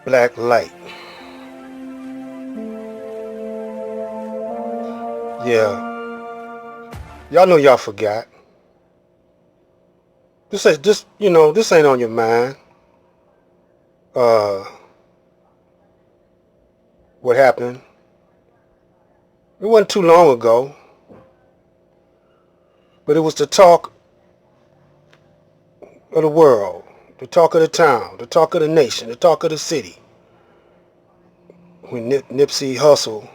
Black light. Yeah, y'all know y'all forgot. This ain't on your mind. Uh, what happened? It wasn't too long ago, but it was the talk of the world, the talk of the town, the talk of the nation, the talk of the city. When Nipsey Hussle.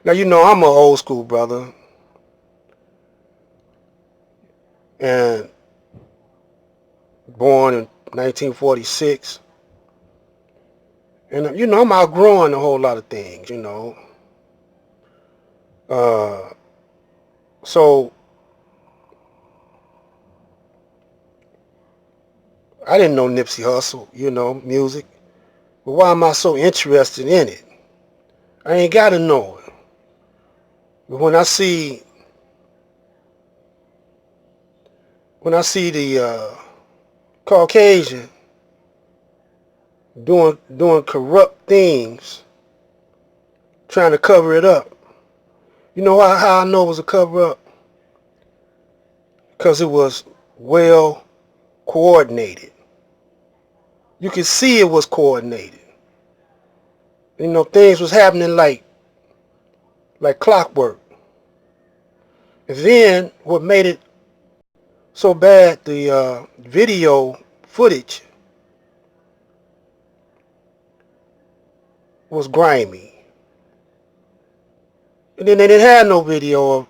Now I'm an old school brother, and born in 1946, and I'm outgrowing a whole lot of things. Uh, so I didn't know Nipsey Hussle, music. But why am I so interested in it? I ain't gotta know it. But when I see the Caucasian doing corrupt things, trying to cover it up, you know how I know it was a cover up? Because it was well coordinated. You could see it was coordinated. Things was happening like clockwork. And then what made it so bad, the video footage was grimy. And then they didn't have no video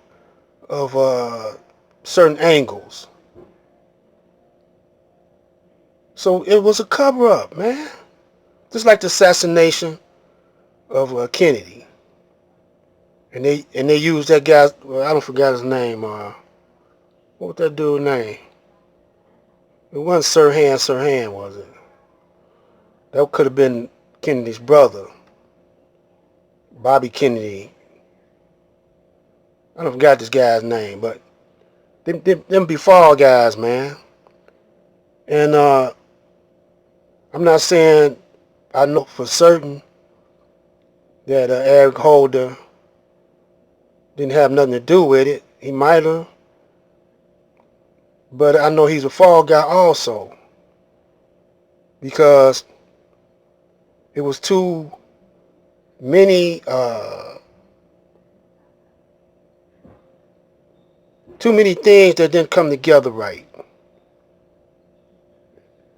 of certain angles. So it was a cover up, man. Just like the assassination of Kennedy. And they used that guy, well, I don't forget his name. What was that dude's name? It wasn't Sirhan, was it? That could have been Kennedy's brother, Bobby Kennedy. I don't forgot this guy's name, but them be fall guys, man. And I'm not saying I know for certain that Eric Holder didn't have nothing to do with it. He might have, but I know he's a fall guy also because it was many too many things that didn't come together right.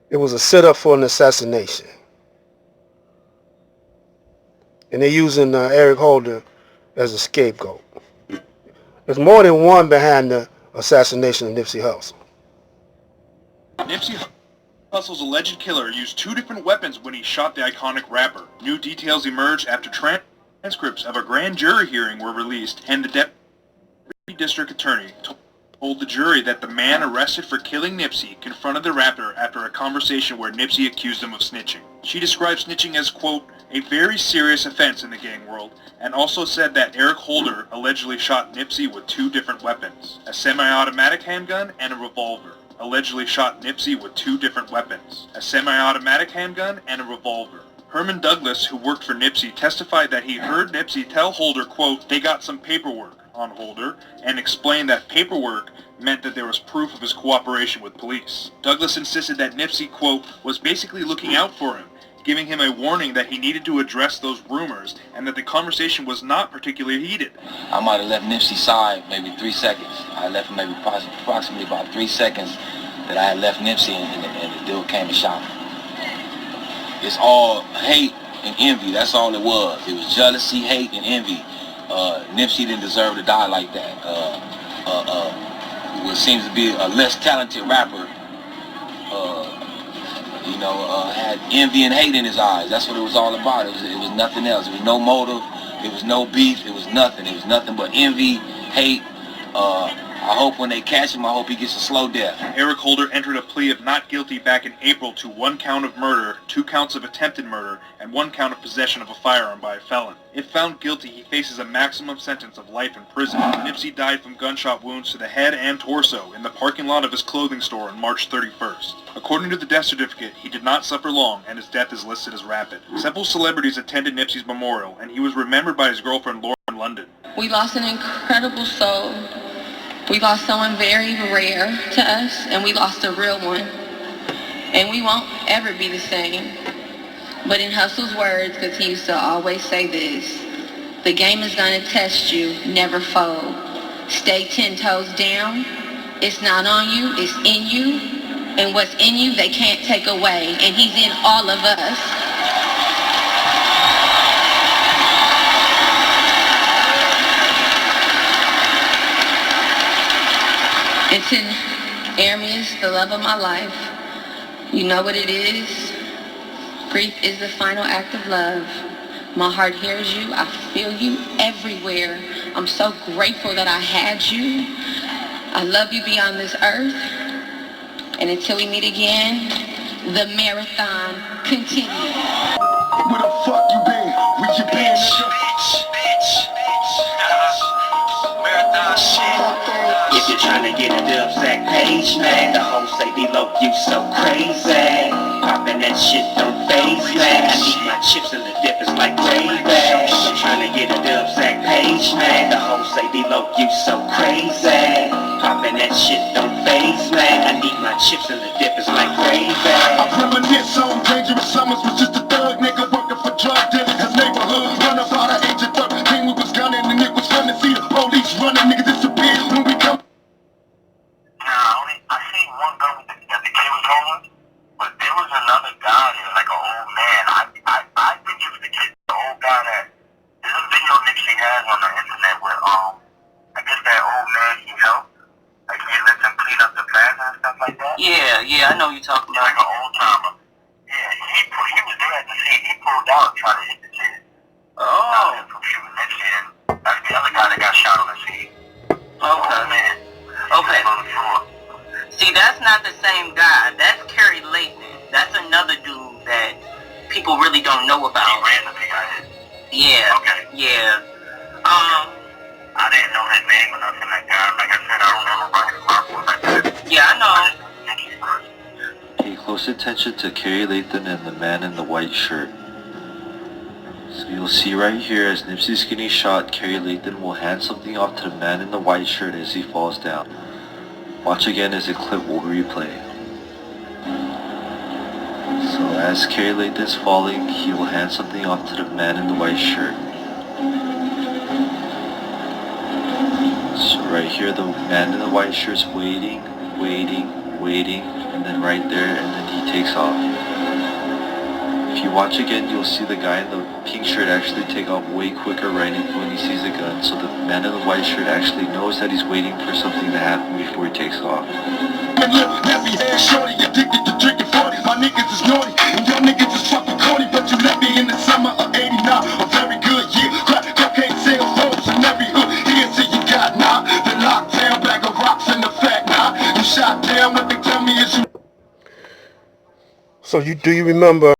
It was a setup for an assassination, and they're using Eric Holder as a scapegoat. There's more than one behind the assassination of Nipsey Hussle. Nipsey Hussle's alleged killer used two different weapons when he shot the iconic rapper. New details emerged after transcripts of a grand jury hearing were released, and the deputy district attorney told the jury that the man arrested for killing Nipsey confronted the rapper after a conversation where Nipsey accused him of snitching. She described snitching as, quote, a very serious offense in the gang world, and also said that Eric Holder allegedly shot Nipsey with two different weapons, a semi-automatic handgun and a revolver. Allegedly shot Nipsey with two different weapons, a semi-automatic handgun and a revolver. Herman Douglas, who worked for Nipsey, testified that he heard Nipsey tell Holder, quote, they got some paperwork on Holder, and explained that paperwork meant that there was proof of his cooperation with police. Douglas insisted that Nipsey, quote, was basically looking out for him, giving him a warning that he needed to address those rumors and that the conversation was not particularly heated. I might have left Nipsey's side maybe 3 seconds. I left him maybe approximately about 3 seconds that I had left Nipsey and the dude came and shot me. It's all hate and envy. That's all it was. It was jealousy, hate, and envy. Nipsey didn't deserve to die like that. What seems to be a less talented rapper, had envy and hate in his eyes. That's what it was all about. It was nothing else. There was no motive. There was no beef. It was nothing. It was nothing but envy, hate, I hope when they catch him, I hope he gets a slow death. Eric Holder entered a plea of not guilty back in April to 1 count of murder, 2 counts of attempted murder, and 1 count of possession of a firearm by a felon. If found guilty, he faces a maximum sentence of life in prison. Nipsey died from gunshot wounds to the head and torso in the parking lot of his clothing store on March 31st. According to the death certificate, he did not suffer long, and his death is listed as rapid. Several celebrities attended Nipsey's memorial, and he was remembered by his girlfriend Laura in London. We lost an incredible soul. We lost someone very rare to us, and we lost a real one. And we won't ever be the same. But in Hustle's words, because he used to always say this, the game is going to test you, never fold. Stay 10 toes down. It's not on you, it's in you. And what's in you, they can't take away. And he's in all of us. And to Aramis, the love of my life, you know what it is. Grief is the final act of love. My heart hears you. I feel you everywhere. I'm so grateful that I had you. I love you beyond this earth. And until we meet again, the marathon continues. Where the fuck you been? Where you been, nigga? Marathon shit. If you're trying to get a dub sack page, man, the hoes say below you so crazy. Poppin' that shit don't faze, man. I eat my chips and the dip is like gravy. Trying to get a dub sack page, man, the hoes say below you so crazy. Poppin' that shit don't faze, man. I eat my chips and the dip is like gravy. I reminisce on dangerous summers was just a thug nigga working for drug dealers. His neighborhood run up out of age of 13. We was gunning and it was fun to see the police running. Niggas disappear when we come. I seen one girl that the kid was homeless, but there was another guy, he was like an old man. I think it was the kid, the old guy that, there's a video Nipsey has on the internet where, I guess that old man he helped, like he let them clean up the plaza and stuff like that. Yeah, I know you're talking He's like an old timer. Yeah, he was there at the scene, he pulled out and tried to hit the kid. Oh. From shooting Nipsey, and that's the other guy that got shot on the scene. Okay. Oh, man. Okay. On the floor. See, that's not the same guy. That's Kerry Layton. That's another dude that people really don't know He about. randomly got hit. Yeah. Okay. Yeah. I didn't know his name or nothing like that. Like I said, I don't know about his mark like that. Yeah, I know. Pay close attention to Kerry Layton and the man in the white shirt. So you'll see right here as Nipsey's getting shot, Kerry Layton will hand something off to the man in the white shirt as he falls down. Watch again as the clip will replay. So as Kerry Layton's falling, he will hand something off to the man in the white shirt. So right here the man in the white shirt's waiting, and then right there, and then he takes off. If you watch again, you'll see the guy in the pink shirt actually take off way quicker right when he sees the gun. So the man in the white shirt actually knows that he's waiting for something to happen before he takes off. And look, heavy head shorty, addicted to drinking 40. My niggas is naughty, and your niggas is fucking corny. But you let me in the summer of 89, a very good year. Crack cocaine sales hoes in every hood. Here till you got now. The lockdown, bag of rocks in the fact now. You shot down, what they tell me is you. So do you remember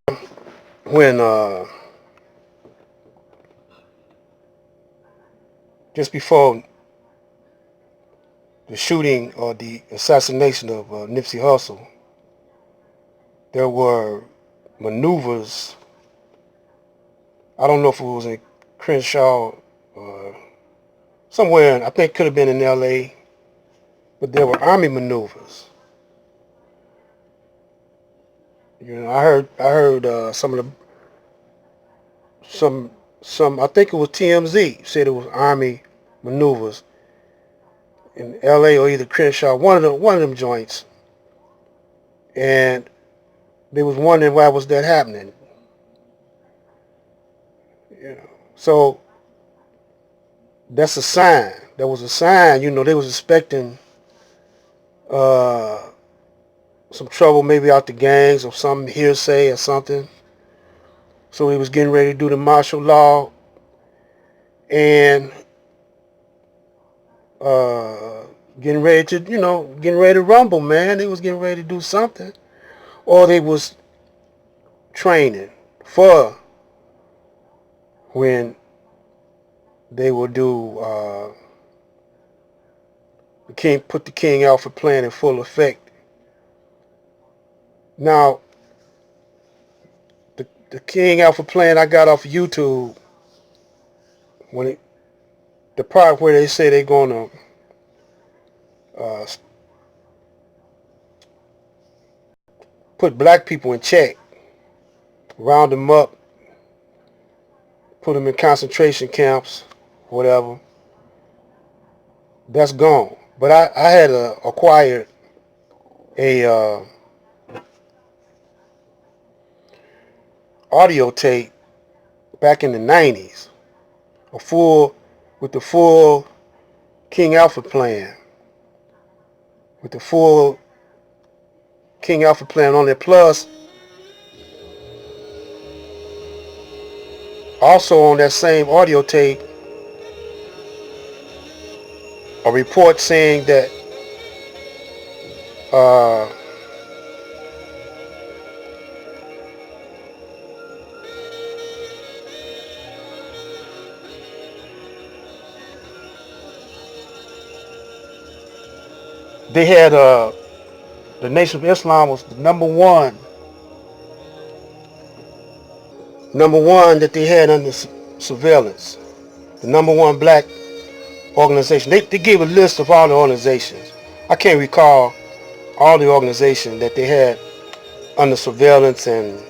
when just before the shooting or the assassination of Nipsey Hussle, there were maneuvers. I don't know if it was in Crenshaw or somewhere, I think it could have been in LA, but there were army maneuvers. You know, I heard some of the some I think it was TMZ said it was army maneuvers in LA or either Crenshaw, one of them joints, and they was wondering why was that happening. You know, so that's a sign. That was a sign. You know, they was expecting some trouble, maybe out the gangs or some hearsay or something. So he was getting ready to do the martial law, and getting ready to, getting ready to rumble, man. They was getting ready to do something. Or they was training for when they will do put the King Alpha plan in full effect. Now, the King Alpha plan I got off of YouTube, the part where they say they're gonna put black people in check, round them up, put them in concentration camps, whatever. That's gone. But I had acquired a audio tape back in the 90s, with the full King Alpha plan, with the full King Alpha plan on there. Plus, also on that same audio tape, a report saying that they had the Nation of Islam was the number one that they had under surveillance, the number one black organization. They gave a list of all the organizations. I can't recall all the organizations that they had under surveillance and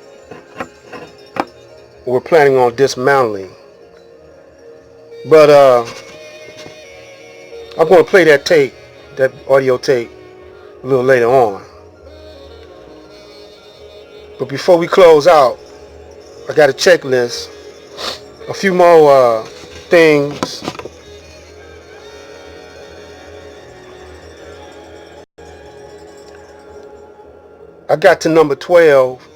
were planning on dismantling. But I'm going to play that audio tape, a little later on. But before we close out, I got a checklist, a few more things. I got to number 12.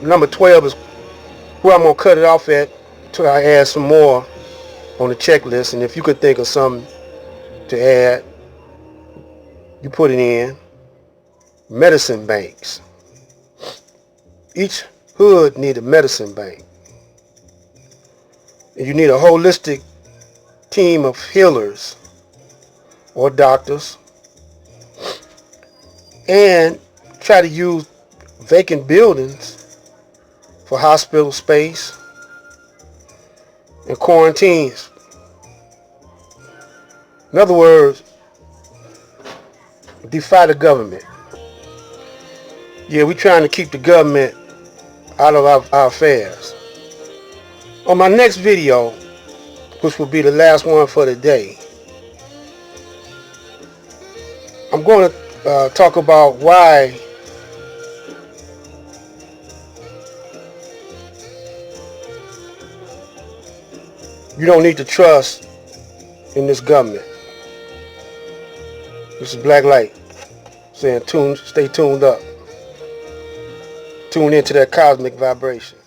Number 12 is where I'm going to cut it off at till I add some more on the checklist. And if you could think of something to add, you put it in. Medicine banks. Each hood need a medicine bank. And you need a holistic team of healers or doctors. And try to use vacant buildings for hospital space and quarantines. In other words, defy the government. Yeah, we're trying to keep the government out of our affairs. On my next video, which will be the last one for the day, I'm going to talk about why you don't need to trust in this government. This is Black Light saying stay tuned up. Tune into that cosmic vibration.